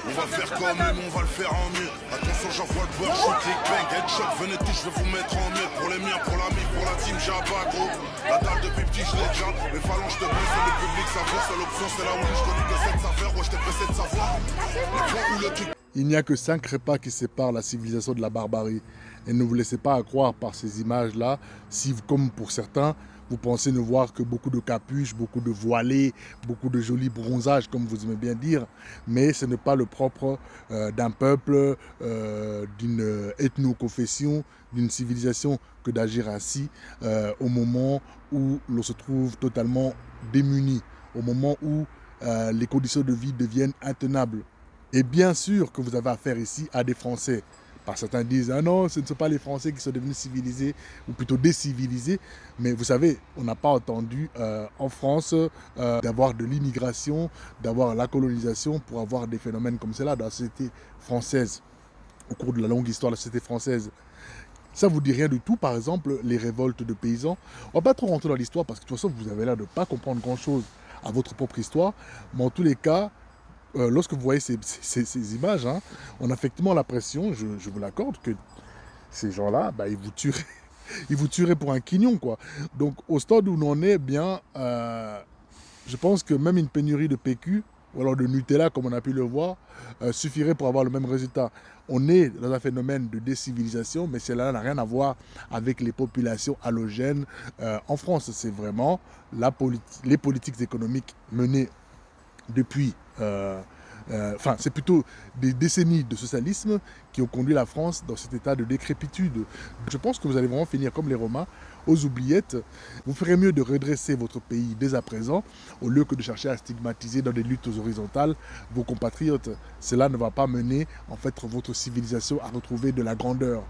On va faire comme eux, on va le faire en mieux. Attention, j'envoie le beurre, shoot, click, bang, headshot. Venez tous, je vais vous mettre en mieux. Pour les miens, pour l'ami, pour la team, j'ai un bas gros. La dalle depuis petit, je l'ai déjà. Les phalanges te baissent, le public, ça voit. Seule option, c'est la win. Je connais que cette saveur, ouais, je t'ai pressé de savoir. Le point où le truc. Il n'y a que 5 repas qui séparent la civilisation de la barbarie. Et ne vous laissez pas croire par ces images-là, si, comme pour certains, vous pensez ne voir que beaucoup de capuches, beaucoup de voilés, beaucoup de jolis bronzages, comme vous aimez bien dire. Mais ce n'est pas le propre d'un peuple, d'une ethno-confession, d'une civilisation que d'agir ainsi au moment où l'on se trouve totalement démuni, au moment où les conditions de vie deviennent intenables. Et bien sûr que vous avez affaire ici à des Français. Par certains disent, ah non, ce ne sont pas les Français qui sont devenus civilisés, ou plutôt décivilisés. Mais vous savez, on n'a pas entendu en France d'avoir de l'immigration, d'avoir la colonisation pour avoir des phénomènes comme cela dans la société française, au cours de la longue histoire de la société française. Ça ne vous dit rien du tout, par exemple, les révoltes de paysans. On ne va pas trop rentrer dans l'histoire parce que de toute façon, vous avez l'air de ne pas comprendre grand-chose à votre propre histoire. Mais en tous les cas, lorsque vous voyez ces images, hein, on a effectivement l'impression, je vous l'accorde, que ces gens-là, bah, ils vous tueraient pour un quignon, quoi. Donc, au stade où on en est, bien, je pense que même une pénurie de PQ, ou alors de Nutella, comme on a pu le voir, suffirait pour avoir le même résultat. On est dans un phénomène de décivilisation, mais cela n'a rien à voir avec les populations halogènes en France. C'est vraiment les politiques économiques menées depuis, c'est plutôt des décennies de socialisme qui ont conduit la France dans cet état de décrépitude. Je pense que vous allez vraiment finir comme les Romains, aux oubliettes. Vous ferez mieux de redresser votre pays dès à présent, au lieu que de chercher à stigmatiser dans des luttes horizontales vos compatriotes. Cela ne va pas mener, en fait, votre civilisation à retrouver de la grandeur.